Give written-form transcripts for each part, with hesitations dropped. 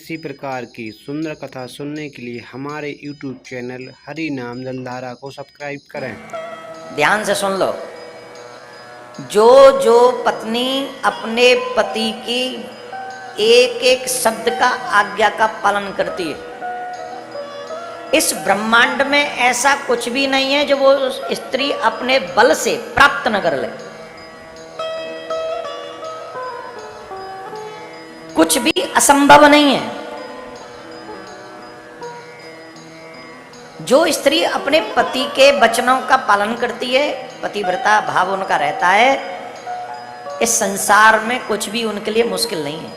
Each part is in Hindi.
इसी प्रकार की सुंदर कथा सुनने के लिए हमारे YouTube चैनल हरि नाम जलधारा को सब्सक्राइब करें। ध्यान से सुन लो। जो जो पत्नी अपने पति की एक एक शब्द का आज्ञा का पालन करती है, इस ब्रह्मांड में ऐसा कुछ भी नहीं है जो वो स्त्री अपने बल से प्राप्त न कर ले। कुछ भी असंभव नहीं है। जो स्त्री अपने पति के वचनों का पालन करती है, पतिव्रता भाव उनका रहता है, इस संसार में कुछ भी उनके लिए मुश्किल नहीं है।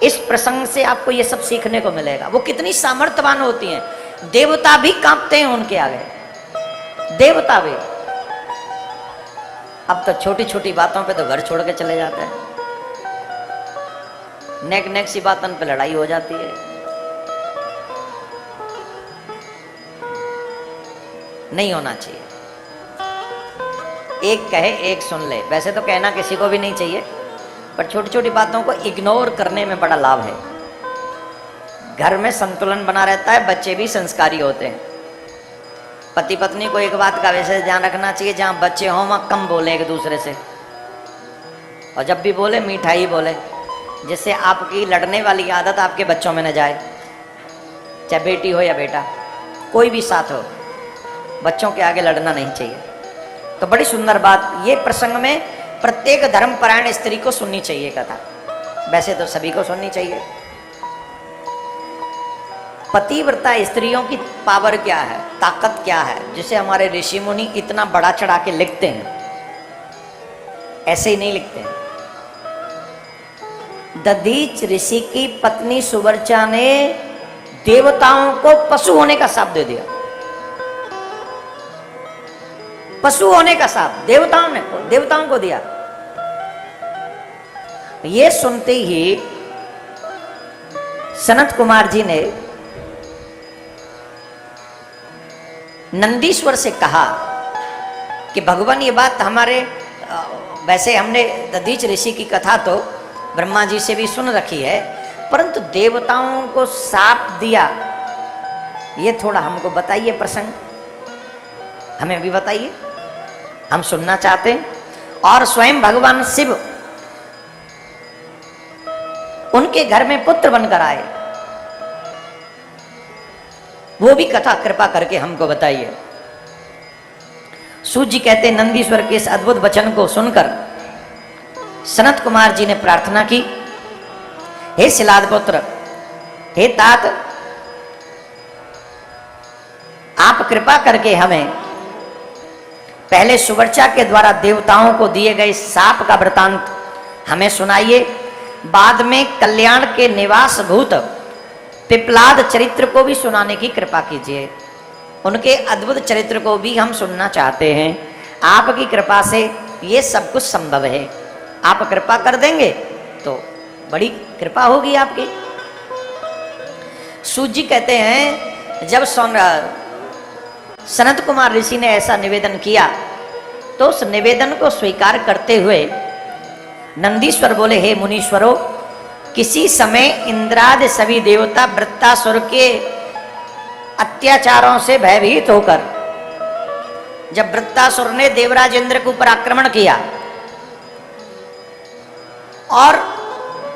इस प्रसंग से आपको यह सब सीखने को मिलेगा। वो कितनी सामर्थ्यवान होती हैं, देवता भी कांपते हैं उनके आगे। देवता भी। अब तो छोटी छोटी बातों पे तो घर छोड़ के चले जाते हैं। नेक नेक सी बातों पे लड़ाई हो जाती है। नहीं होना चाहिए। एक कहे एक सुन ले। वैसे तो कहना किसी को भी नहीं चाहिए, पर छोटी छोटी बातों को इग्नोर करने में बड़ा लाभ है। घर में संतुलन बना रहता है, बच्चे भी संस्कारी होते हैं। पति पत्नी को एक बात का वैसे ध्यान रखना चाहिए, जहां बच्चे हों वहां कम बोले एक दूसरे से, और जब भी बोले मिठाई बोले, जिससे आपकी लड़ने वाली आदत आपके बच्चों में न जाए। चाहे बेटी हो या बेटा, कोई भी साथ हो, बच्चों के आगे लड़ना नहीं चाहिए। तो बड़ी सुंदर बात ये प्रसंग में प्रत्येक धर्मपरायण स्त्री को सुननी चाहिए कथा। वैसे तो सभी को सुननी चाहिए। पतिव्रता स्त्रियों की पावर क्या है, ताकत क्या है, जिसे हमारे ऋषि मुनि इतना बड़ा चढ़ा के लिखते हैं। ऐसे ही नहीं लिखते हैं। दधीच ऋषि की पत्नी सुवर्चा ने देवताओं को पशु होने का शाप दे दिया। पशु होने का शाप देवताओं को दिया। ये सुनते ही सनत कुमार जी ने नंदीश्वर से कहा कि भगवान ये बात हमारे, वैसे हमने दधीच ऋषि की कथा तो ब्रह्मा जी से भी सुन रखी है, परंतु देवताओं को शाप दिया, ये थोड़ा हमको बताइए प्रसंग, हमें भी बताइए, हम सुनना चाहते हैं। और स्वयं भगवान शिव उनके घर में पुत्र बनकर आए, वो भी कथा कृपा करके हमको बताइए। सूत जी कहते नंदीश्वर के इस अद्भुत वचन को सुनकर सनत कुमार जी ने प्रार्थना की, हे शिलाद पुत्र, हे तात, आप कृपा करके हमें पहले सुवर्चा के द्वारा देवताओं को दिए गए शाप का वृतांत हमें सुनाइए। बाद में कल्याण के निवास भूत पिपलाद चरित्र को भी सुनाने की कृपा कीजिए। उनके अद्भुत चरित्र को भी हम सुनना चाहते हैं। आपकी कृपा से ये सब कुछ संभव है। आप कृपा कर देंगे तो बड़ी कृपा होगी आपकी। सूत जी कहते हैं जब सनत कुमार ऋषि ने ऐसा निवेदन किया तो उस निवेदन को स्वीकार करते हुए नंदीश्वर बोले, हे मुनीश्वरों, किसी समय इंद्रादि सभी देवता वृत्तासुर के अत्याचारों से भयभीत होकर, जब वृत्तासुर ने देवराज इंद्र के ऊपर आक्रमण किया और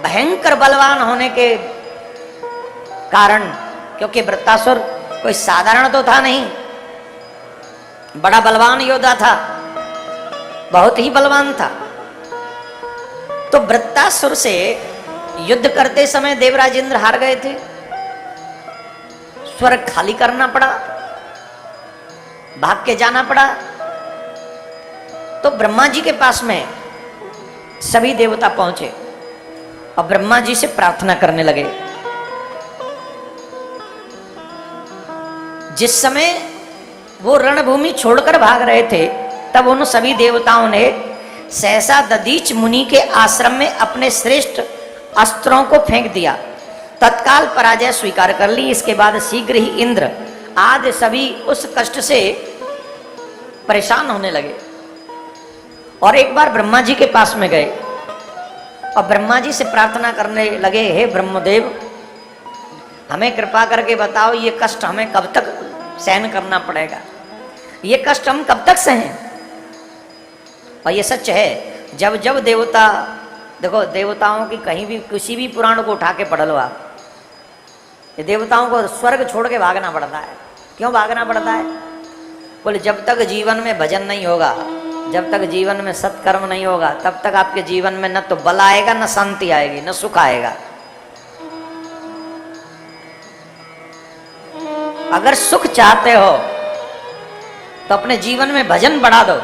भयंकर बलवान होने के कारण, क्योंकि वृत्तासुर कोई साधारण तो था नहीं, बड़ा बलवान योद्धा था, बहुत ही बलवान था, तो वृत्तासुर से युद्ध करते समय देवराज इंद्र हार गए थे। स्वर्ग खाली करना पड़ा, भाग के जाना पड़ा। तो ब्रह्मा जी के पास में सभी देवता पहुंचे और ब्रह्मा जी से प्रार्थना करने लगे। जिस समय वो रणभूमि छोड़कर भाग रहे थे, तब उन सभी देवताओं ने सहसा दधीच मुनि के आश्रम में अपने श्रेष्ठ अस्त्रों को फेंक दिया। तत्काल पराजय स्वीकार कर ली। इसके बाद शीघ्र ही इंद्र आदि सभी उस कष्ट से परेशान होने लगे और एक बार ब्रह्मा जी के पास में गए और ब्रह्मा जी से प्रार्थना करने लगे, हे ब्रह्मदेव, हमें कृपा करके बताओ ये कष्ट हमें कब तक सहन करना पड़ेगा, ये कष्ट हम कब तक सहें। और ये सच है, जब जब देवता, देखो देवताओं की कहीं भी किसी भी पुराण को उठा के पढ़ लो आप, ये देवताओं को स्वर्ग छोड़ के भागना पड़ता है। क्यों भागना पड़ता है? बोले जब तक जीवन में भजन नहीं होगा, जब तक जीवन में सत्कर्म नहीं होगा, तब तक आपके जीवन में न तो बल आएगा, न शांति आएगी, न सुख आएगा। अगर सुख चाहते हो तो अपने जीवन में भजन बढ़ा दो।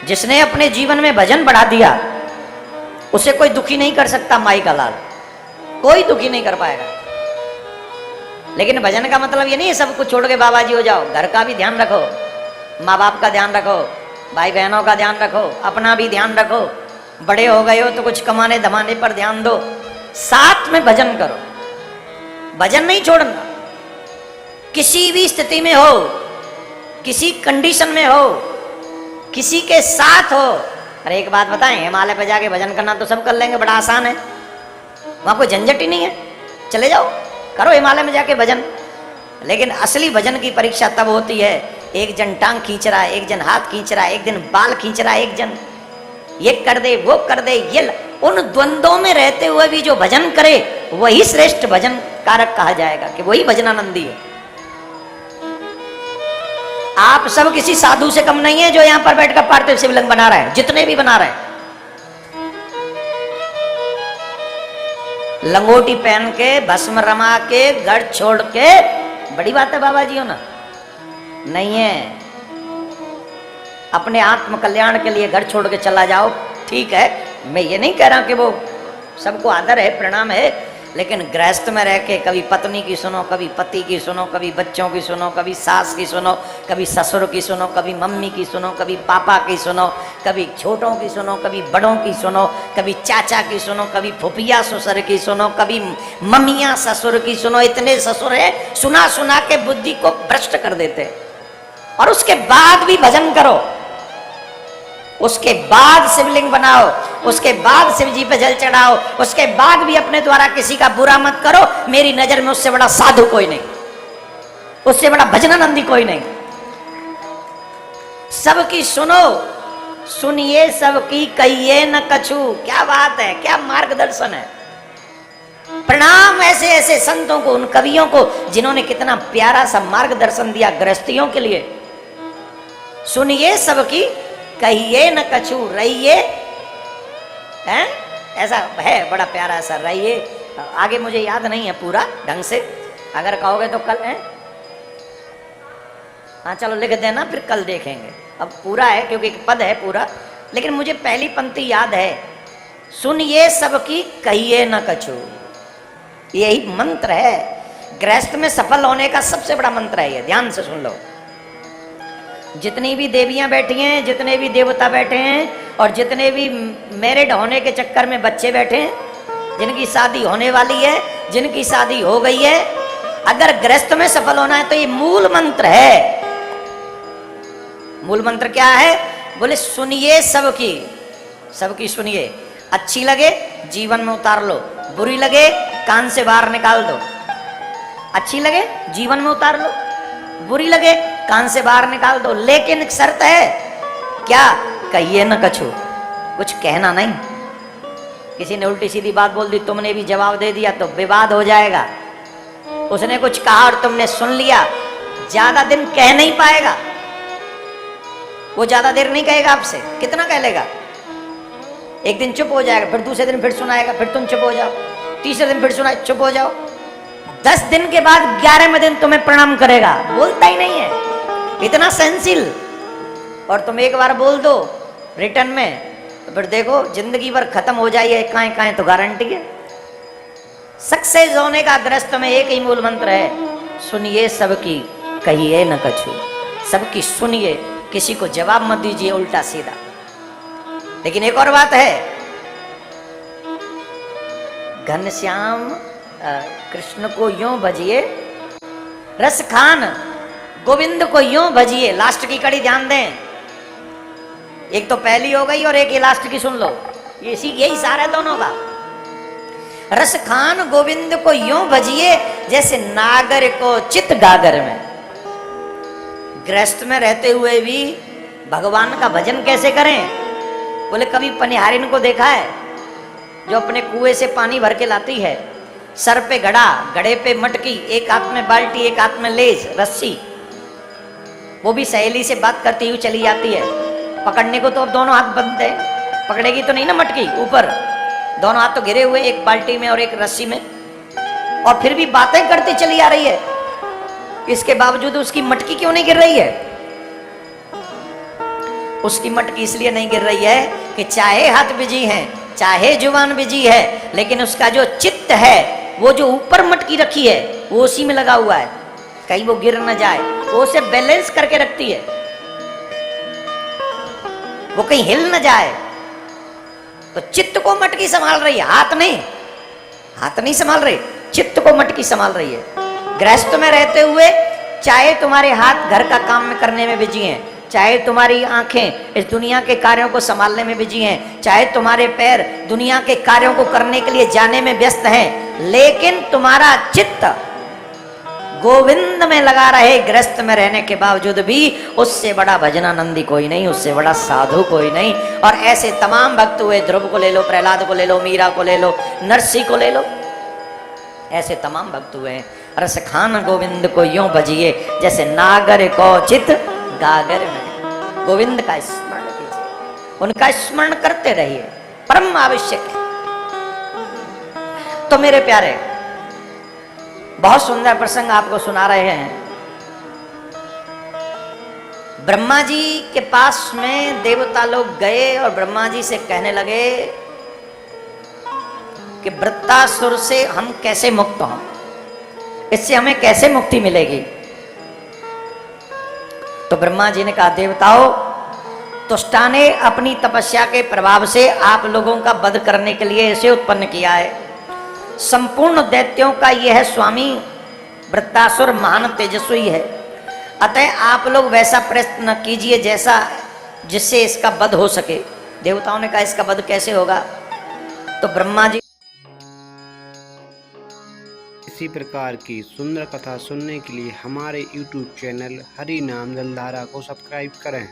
जिसने अपने जीवन में भजन बढ़ा दिया उसे कोई दुखी नहीं कर सकता, माई का लाल कोई दुखी नहीं कर पाएगा। लेकिन भजन का मतलब ये नहीं है सब कुछ छोड़ के बाबा जी हो जाओ। घर का भी ध्यान रखो, माँ बाप का ध्यान रखो, भाई बहनों का ध्यान रखो, अपना भी ध्यान रखो। बड़े हो गए हो तो कुछ कमाने धमाने पर ध्यान दो, साथ में भजन करो। भजन नहीं छोड़ना, किसी भी स्थिति में हो, किसी कंडीशन में हो, किसी के साथ हो। अरे एक बात बताएं, हिमालय पे जाके भजन करना तो सब कर लेंगे, बड़ा आसान है, वहां कोई झंझट ही नहीं है। चले जाओ करो हिमालय में जाके भजन। लेकिन असली भजन की परीक्षा तब होती है, एक जन टांग खींच रहा है, एक जन हाथ खींच रहा है, एक दिन बाल खींच रहा है, एक जन ये कर दे वो कर दे। ये उन द्वंद्वों में रहते हुए भी जो भजन करे वही श्रेष्ठ भजन कारक कहा जाएगा, कि वही भजनानंदी है। आप सब किसी साधु से कम नहीं है जो यहां पर बैठकर पार्थिव शिवलिंग बना रहे हैं, जितने भी बना रहे हैं। लंगोटी पहन के, भस्म रमा के, घर छोड़ के, बड़ी बात है बाबा जी हो ना, नहीं है। अपने आत्म कल्याण के लिए घर छोड़ के चला जाओ, ठीक है, मैं ये नहीं कह रहा कि वो सबको आदर है, प्रणाम है, लेकिन गृहस्थ में रह के कभी पत्नी की सुनो, कभी पति की सुनो, कभी बच्चों की सुनो, कभी सास की सुनो, कभी ससुर की सुनो, कभी मम्मी की सुनो, कभी पापा की सुनो, कभी छोटों की सुनो, कभी बड़ों की सुनो, कभी चाचा की सुनो, कभी फुफिया ससुर की सुनो, कभी मम्मियाँ ससुर की सुनो। इतने ससुर है, सुना सुना के बुद्धि को भ्रष्ट कर देते। और उसके बाद भी भजन करो, उसके बाद शिवलिंग बनाओ, उसके बाद शिव जी पे जल चढ़ाओ, उसके बाद भी अपने द्वारा किसी का बुरा मत करो। मेरी नजर में उससे बड़ा साधु कोई नहीं, उससे बड़ा भजनानंदी कोई नहीं। सबकी सुनो, सुनिए सबकी, कहिए न कछु। क्या बात है, क्या मार्गदर्शन है। प्रणाम ऐसे ऐसे संतों को, उन कवियों को जिन्होंने कितना प्यारा सा मार्गदर्शन दिया गृहस्थियों के लिए। सुनिए सबकी, कहिए न कछु, रहिए, हैं ऐसा है, बड़ा प्यारा सा रहिए। आगे मुझे याद नहीं है पूरा ढंग से, अगर कहोगे तो कल है, हाँ चलो लिख देना, फिर कल देखेंगे। अब पूरा है क्योंकि एक पद है पूरा, लेकिन मुझे पहली पंक्ति याद है, सुनिए सबकी, कहिए न कछु। यही मंत्र है, गृहस्थ में सफल होने का सबसे बड़ा मंत्र है ये, ध्यान से सुन लो। जितनी भी देवियां बैठी हैं, जितने भी देवता बैठे हैं, और जितने भी मैरिड होने के चक्कर में बच्चे बैठे हैं, जिनकी शादी होने वाली है, जिनकी शादी हो गई है, अगर गृहस्थ में सफल होना है तो ये मूल मंत्र है। मूल मंत्र क्या है? बोले सुनिए सबकी, सबकी सुनिए। अच्छी लगे जीवन में उतार लो, बुरी लगे कान से बाहर निकाल दो। अच्छी लगे जीवन में उतार लो, बुरी लगे कान से बाहर निकाल दो। लेकिन एक शर्त है, क्या? कहिए न कछु, कुछ कहना नहीं। किसी ने उल्टी सीधी बात बोल दी, तुमने भी जवाब दे दिया तो विवाद हो जाएगा। उसने कुछ कहा और तुमने सुन लिया, ज्यादा दिन कह नहीं पाएगा वो, ज्यादा देर नहीं कहेगा आपसे। कितना कह लेगा? एक दिन चुप हो जाएगा, फिर दूसरे दिन फिर सुनाएगा, फिर तुम चुप हो जाओ, तीसरे दिन फिर सुनाए, चुप हो जाओ। 10 दिन के बाद 11वें दिन तुम्हें प्रणाम करेगा, बोलता ही नहीं है, इतना सेंसिल। और तुम एक बार बोल दो रिटर्न में, तो फिर देखो जिंदगी भर खत्म हो जाइए काएं काएं, तो गारंटी है। सक्सेस होने का गृहस्थ में एक ही मूल मंत्र है, सुनिए सबकी, कहिए न कछु। सबकी सुनिए, किसी को जवाब मत दीजिए उल्टा सीधा। लेकिन एक और बात है, घनश्याम कृष्ण को यूं भजिए, रस खान गोविंद को यूं भजिए। लास्ट की कड़ी ध्यान दें, एक तो पहली हो गई और एक ये लास्ट की सुन लो, यही सारा है दोनों का। रस खान गोविंद को यूं भजिए जैसे नागर को चित गागर में। गृहस्थ में रहते हुए भी भगवान का भजन कैसे करें? बोले कभी पनिहारिन को देखा है जो अपने कुएं से पानी भर के लाती है, सर पे घड़ा, घड़े पे मटकी, एक हाथ में बाल्टी एक हाथ में लेज रस्सी, वो भी सहेली से बात करती हुई चली जाती है। पकड़ने को तो अब दोनों हाथ बंद है, पकड़ेगी तो नहीं ना मटकी ऊपर, दोनों हाथ तो घिरे हुए एक बाल्टी में और एक रस्सी में, और फिर भी बातें करती चली आ रही है। इसके बावजूद उसकी मटकी क्यों नहीं गिर रही है? उसकी मटकी इसलिए नहीं गिर रही है कि चाहे हाथ बिजी हैं, चाहे जुबान बिजी है, लेकिन उसका जो चित्त है, वो जो ऊपर मटकी रखी है, वो उसी में लगा हुआ है, कहीं वो गिर न जाए, वो उसे बैलेंस करके रखती है, वो कहीं हिल न जाए। तो चित्त को मटकी संभाल रही है, हाथ नहीं संभाल रही, चित्त को मटकी संभाल रही है। गृहस्थ में रहते हुए चाहे तुम्हारे हाथ घर का काम में करने में बिजी हैं, चाहे तुम्हारी आंखें इस दुनिया के कार्यों को संभालने में बिजी हैं, चाहे तुम्हारे पैर दुनिया के कार्यों को करने के लिए जाने में व्यस्त हैं, लेकिन तुम्हारा चित्त गोविंद में लगा रहे, गृहस्थ में रहने के बावजूद भी, उससे बड़ा भजनानंदी कोई नहीं, उससे बड़ा साधु कोई नहीं। और ऐसे तमाम भक्त हुए, ध्रुव को ले लो, प्रहलाद को ले लो, मीरा को ले लो, नरसिंह को ले लो, ऐसे तमाम भक्त हुए हैं। रस खान गोविंद को यूं भजिए जैसे नागर को चित गागर में। गोविंद का स्मरण कीजिए, उनका स्मरण करते रहिए, परम आवश्यक है। तो मेरे प्यारे, बहुत सुंदर प्रसंग आपको सुना रहे हैं। ब्रह्मा जी के पास में देवता लोग गए और ब्रह्मा जी से कहने लगे कि वृत्तासुर से हम कैसे मुक्त हों, इससे हमें कैसे मुक्ति मिलेगी? तो ब्रह्मा जी ने कहा, देवताओं, तुष्टा ने अपनी तपस्या के प्रभाव से आप लोगों का वध करने के लिए इसे उत्पन्न किया है। संपूर्ण दैत्यों का यह स्वामी वृत्तासुर महान तेजस्वी है, अतः आप लोग वैसा प्रयत्न कीजिए जैसा जिससे इसका वध हो सके। देवताओं ने कहा, इसका वध कैसे होगा? तो ब्रह्मा जी, इसी प्रकार की सुंदर कथा सुनने के लिए हमारे YouTube चैनल हरि नाम जलधारा को सब्सक्राइब करें।